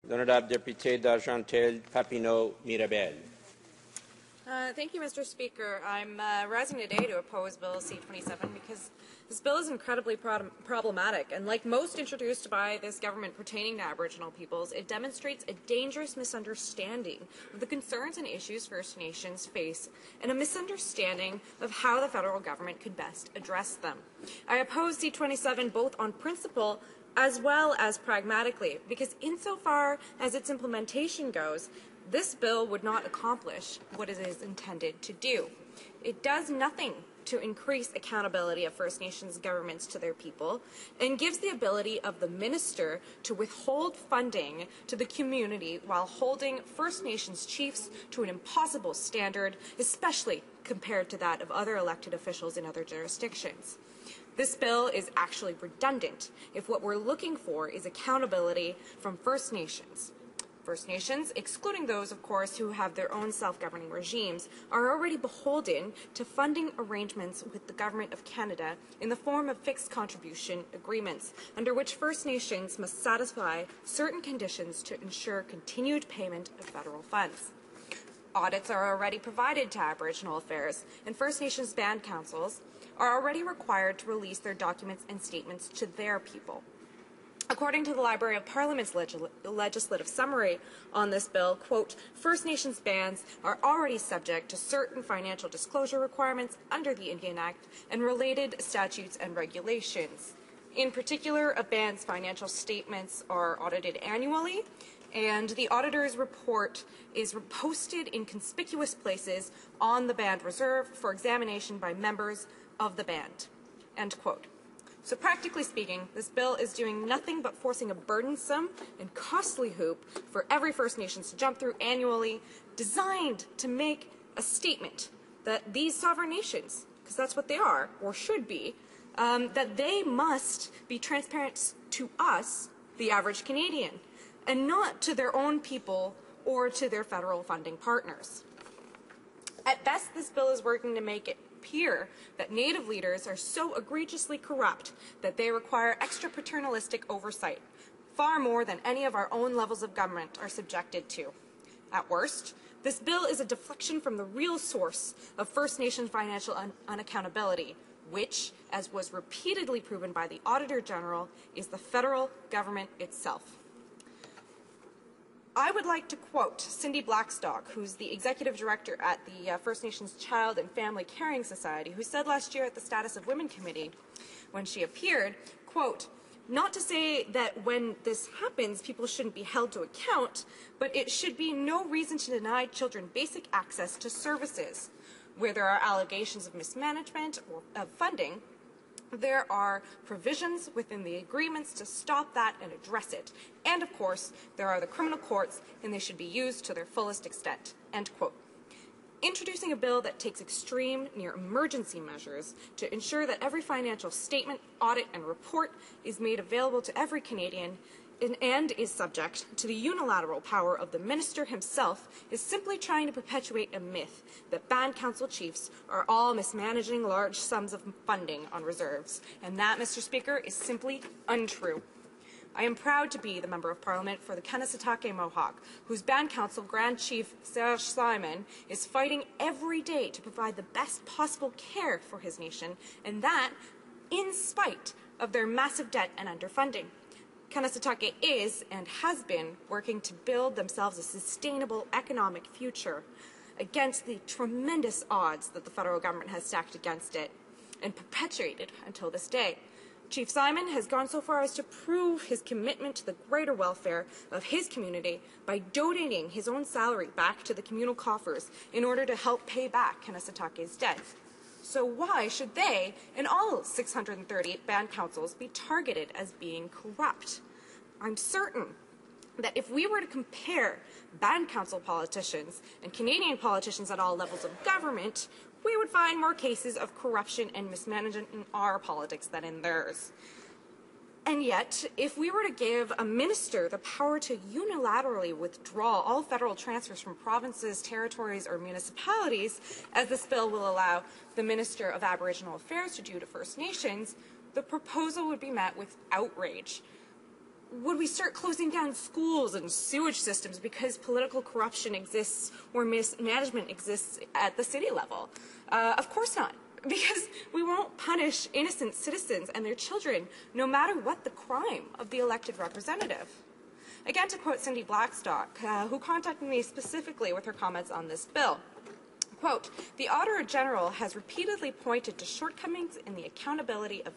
L'honorable député d'Argenteuil Papineau Mirabel. Thank you, Mr. Speaker. I'm rising today to oppose Bill C-27 because this bill is incredibly problematic, and like most introduced by this government pertaining to Aboriginal peoples, it demonstrates a dangerous misunderstanding of the concerns and issues First Nations face, and a misunderstanding of how the federal government could best address them. I oppose C-27 both on principle as well as pragmatically, because insofar as its implementation goes, this bill would not accomplish what it is intended to do. It does nothing to increase accountability of First Nations governments to their people, and gives the ability of the minister to withhold funding to the community while holding First Nations chiefs to an impossible standard, especially compared to that of other elected officials in other jurisdictions. This bill is actually redundant if what we're looking for is accountability from First Nations. First Nations, excluding those, of course, who have their own self-governing regimes, are already beholden to funding arrangements with the Government of Canada in the form of fixed contribution agreements, under which First Nations must satisfy certain conditions to ensure continued payment of federal funds. Audits are already provided to Aboriginal Affairs, and First Nations band councils are already required to release their documents and statements to their people. According to the Library of Parliament's legislative summary on this bill, quote, First Nations bands are already subject to certain financial disclosure requirements under the Indian Act and related statutes and regulations. In particular, a band's financial statements are audited annually, and the auditor's report is posted in conspicuous places on the band reserve for examination by members of the band, end quote. So practically speaking, this bill is doing nothing but forcing a burdensome and costly hoop for every First Nations to jump through annually, designed to make a statement that these sovereign nations, because that's what they are, or should be, that they must be transparent to us, the average Canadian, and not to their own people or to their federal funding partners. At best, this bill is working to make it appear that Native leaders are so egregiously corrupt that they require extra paternalistic oversight, far more than any of our own levels of government are subjected to. At worst, this bill is a deflection from the real source of First Nations financial unaccountability, which, as was repeatedly proven by the Auditor General, is the federal government itself. I would like to quote Cindy Blackstock, who's the executive director at the First Nations Child and Family Caring Society, who said last year at the Status of Women Committee, when she appeared, quote, not to say that when this happens, people shouldn't be held to account, but it should be no reason to deny children basic access to services. Where there are allegations of mismanagement or of funding, there are provisions within the agreements to stop that and address it. And of course, there are the criminal courts, and they should be used to their fullest extent, end quote. Introducing a bill that takes extreme, near emergency measures to ensure that every financial statement, audit, and report is made available to every Canadian and is subject to the unilateral power of the minister himself is simply trying to perpetuate a myth that band council chiefs are all mismanaging large sums of funding on reserves. And that, Mr. Speaker, is simply untrue. I am proud to be the Member of Parliament for the Kanesatake Mohawk, whose band council Grand Chief Serge Simon is fighting every day to provide the best possible care for his nation, and that in spite of their massive debt and underfunding. Kanesatake is and has been working to build themselves a sustainable economic future against the tremendous odds that the federal government has stacked against it and perpetuated until this day. Chief Simon has gone so far as to prove his commitment to the greater welfare of his community by donating his own salary back to the communal coffers in order to help pay back Kanesatake's debt. So why should they and all 630 band councils be targeted as being corrupt? I'm certain that if we were to compare band council politicians and Canadian politicians at all levels of government, we would find more cases of corruption and mismanagement in our politics than in theirs. And yet, if we were to give a minister the power to unilaterally withdraw all federal transfers from provinces, territories, or municipalities, as this bill will allow the Minister of Aboriginal Affairs to do to First Nations, the proposal would be met with outrage. Would we start closing down schools and sewage systems because political corruption exists or mismanagement exists at the city level? Of course not, because we won't punish innocent citizens and their children, no matter what the crime of the elected representative. Again, to quote Cindy Blackstock, who contacted me specifically with her comments on this bill, quote, "The Auditor General has repeatedly pointed to shortcomings in the accountability of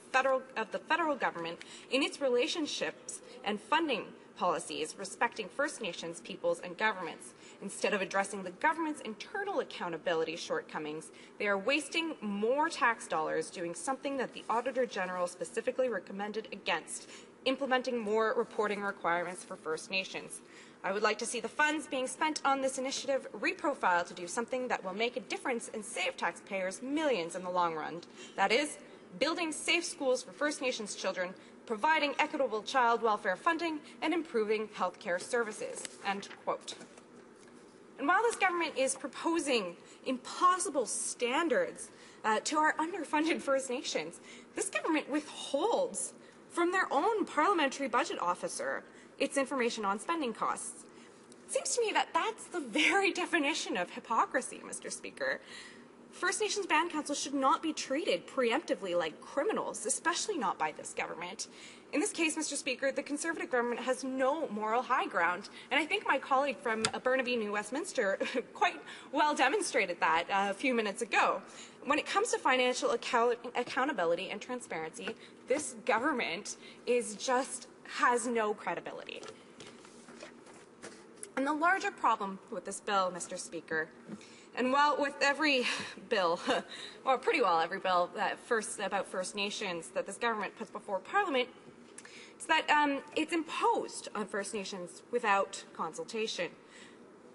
the federal government in its relationships and funding policies respecting First Nations peoples and governments. Instead of addressing the government's internal accountability shortcomings, they are wasting more tax dollars doing something that the Auditor General specifically recommended against, implementing more reporting requirements for First Nations. I would like to see the funds being spent on this initiative reprofiled to do something that will make a difference and save taxpayers millions in the long run. That is, building safe schools for First Nations children, providing equitable child welfare funding, and improving healthcare services." End quote. And while this government is proposing impossible standards to our underfunded First Nations, this government withholds from their own parliamentary budget officer its information on spending costs. It seems to me that that's the very definition of hypocrisy, Mr. Speaker. First Nations Band Council should not be treated preemptively like criminals, especially not by this government. In this case, Mr. Speaker, the Conservative government has no moral high ground, and I think my colleague from Burnaby, New Westminster quite well demonstrated that a few minutes ago. When it comes to financial accountability and transparency, this government has no credibility. And the larger problem with this bill, Mr. Speaker, and while with every bill, or pretty well every bill about First Nations that this government puts before Parliament, is that it's imposed on First Nations without consultation.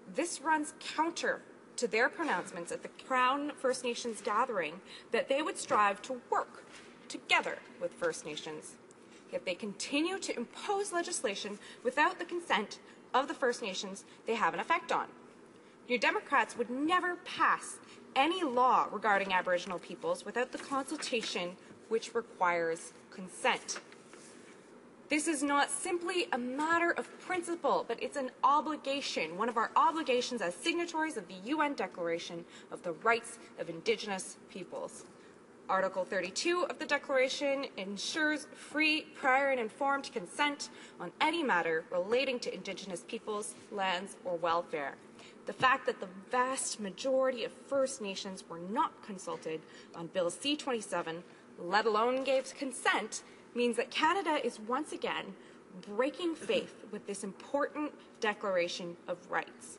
This runs counter to their pronouncements at the Crown First Nations gathering that they would strive to work together with First Nations. Yet they continue to impose legislation without the consent of the First Nations they have an effect on. New Democrats would never pass any law regarding Aboriginal peoples without the consultation which requires consent. This is not simply a matter of principle, but it's an obligation, one of our obligations as signatories of the UN Declaration of the Rights of Indigenous Peoples. Article 32 of the Declaration ensures free, prior, and informed consent on any matter relating to Indigenous peoples, lands, or welfare. The fact that the vast majority of First Nations were not consulted on Bill C-27, let alone gave consent, means that Canada is once again breaking faith with this important Declaration of Rights.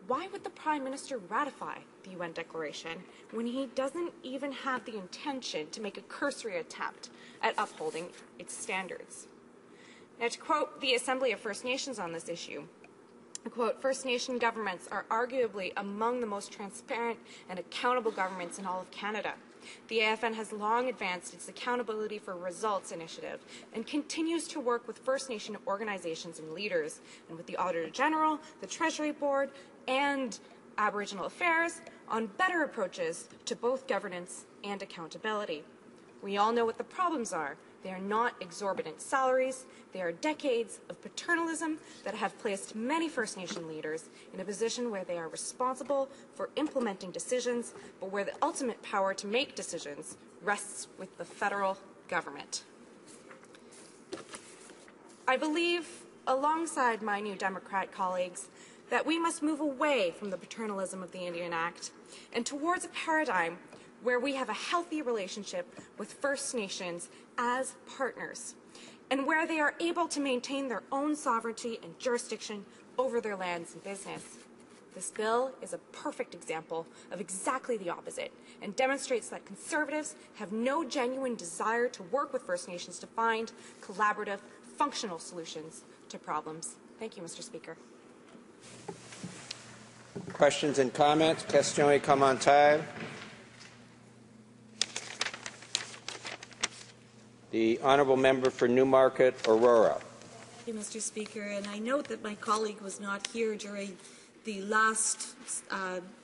Why would the Prime Minister ratify the UN Declaration when he doesn't even have the intention to make a cursory attempt at upholding its standards? Now, to quote the Assembly of First Nations on this issue, I quote, "First Nation governments are arguably among the most transparent and accountable governments in all of Canada. The AFN has long advanced its Accountability for Results initiative and continues to work with First Nation organizations and leaders, and with the Auditor General, the Treasury Board, and Aboriginal Affairs on better approaches to both governance and accountability. We all know what the problems are. They are not exorbitant salaries. They are decades of paternalism that have placed many First Nation leaders in a position where they are responsible for implementing decisions, but where the ultimate power to make decisions rests with the federal government." I believe, alongside my New Democrat colleagues, that we must move away from the paternalism of the Indian Act and towards a paradigm where we have a healthy relationship with First Nations as partners, and where they are able to maintain their own sovereignty and jurisdiction over their lands and business. This bill is a perfect example of exactly the opposite, and demonstrates that Conservatives have no genuine desire to work with First Nations to find collaborative, functional solutions to problems. Thank you, Mr. Speaker. Questions and comments? Questions et commentaires? The Honourable Member for Newmarket, Aurora. Thank you, Mr. Speaker. And I note that my colleague was not here during the last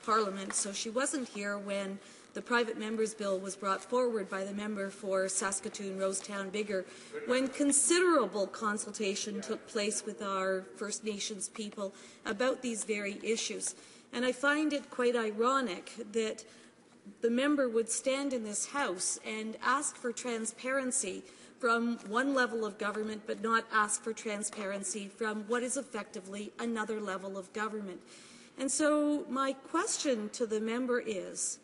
Parliament, so she wasn't here when the private members bill was brought forward by the member for Saskatoon, Rosetown, Biggar, when considerable consultation took place with our First Nations people about these very issues. And I find it quite ironic that the member would stand in this House and ask for transparency from one level of government, but not ask for transparency from what is effectively another level of government. And so my question to the member is,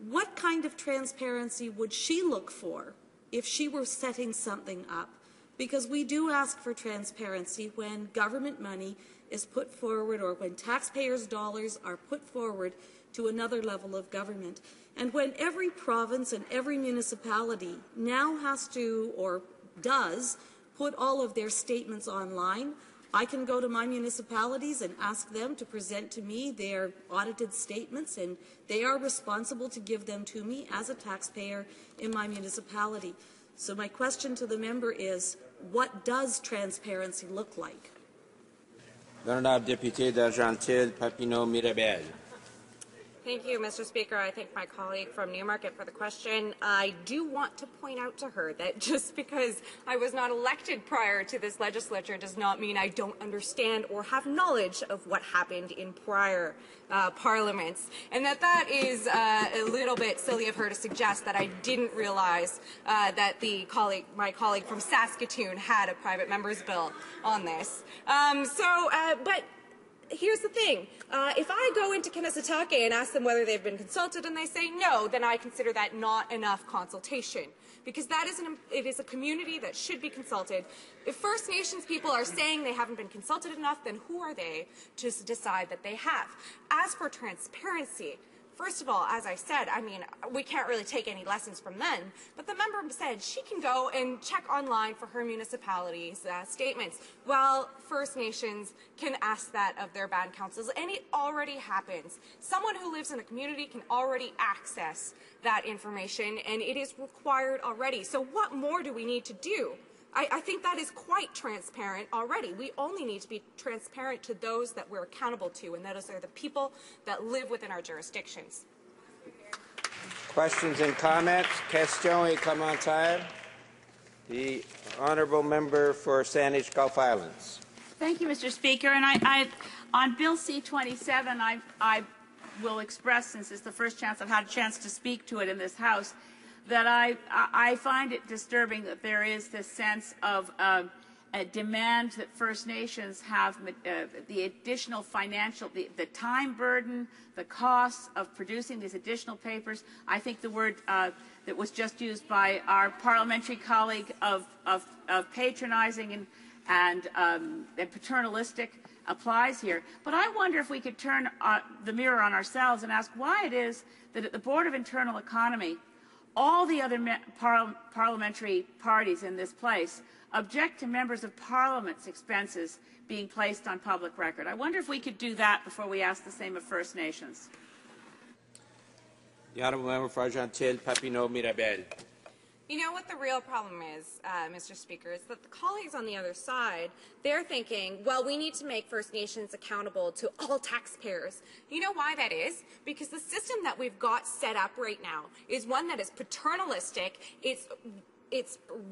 what kind of transparency would she look for if she were setting something up? Because we do ask for transparency when government money is put forward or when taxpayers' dollars are put forward to another level of government. And when every province and every municipality now has to or does put all of their statements online, I can go to my municipalities and ask them to present to me their audited statements, and they are responsible to give them to me as a taxpayer in my municipality. So my question to the member is, what does transparency look like? L'honorable député d'Argenteuil-Papineau-Mirabel. Thank you, Mr. Speaker. I thank my colleague from Newmarket for the question. I do want to point out to her that just because I was not elected prior to this legislature does not mean I don't understand or have knowledge of what happened in prior parliaments, and that is a little bit silly of her to suggest that I didn't realize that my colleague from Saskatoon had a private member's bill on this. But here's the thing. If I go into Kanesatake and ask them whether they've been consulted and they say no, then I consider that not enough consultation, because it is a community that should be consulted. If First Nations people are saying they haven't been consulted enough, then who are they to decide that they have? As for transparency, first of all, as I said, I mean, we can't really take any lessons from them, but the member said she can go and check online for her municipality's statements, while First Nations can ask that of their band councils, and it already happens. Someone who lives in a community can already access that information, and it is required already. So what more do we need to do? I think that is quite transparent already. We only need to be transparent to those that we're accountable to, and those are the people that live within our jurisdictions. Questions and comments? Questions et commentaires? The honourable member for Saanich Gulf Islands. Thank you, Mr. Speaker. And on Bill C-27, I will express, since it's the first chance I've had a chance to speak to it in this House, that I find it disturbing that there is this sense of a demand that First Nations have the additional financial, the time burden, the costs of producing these additional papers. I think the word that was just used by our parliamentary colleague of patronizing and paternalistic applies here. But I wonder if we could turn the mirror on ourselves and ask why it is that at the Board of Internal Economy, all the other parliamentary parties in this place object to members of Parliament's expenses being placed on public record. I wonder if we could do that before we ask the same of First Nations. The honourable member for Argenteuil-Papineau-Mirabel. You know what the real problem is, Mr. Speaker, is that the colleagues on the other side, they're thinking, well, we need to make First Nations accountable to all taxpayers. You know why that is? Because the system that we've got set up right now is one that is paternalistic, it's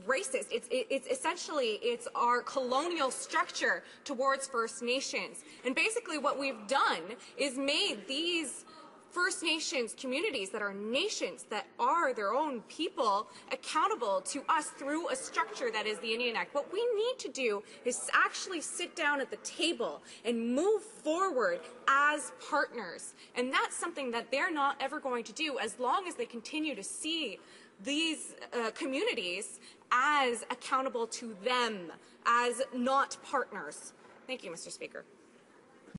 racist, it's essentially, it's our colonial structure towards First Nations. And basically what we've done is made these First Nations communities that are nations, that are their own people, accountable to us through a structure that is the Indian Act. What we need to do is actually sit down at the table and move forward as partners. And that's something that they're not ever going to do as long as they continue to see these communities as accountable to them, as not partners. Thank you, Mr. Speaker.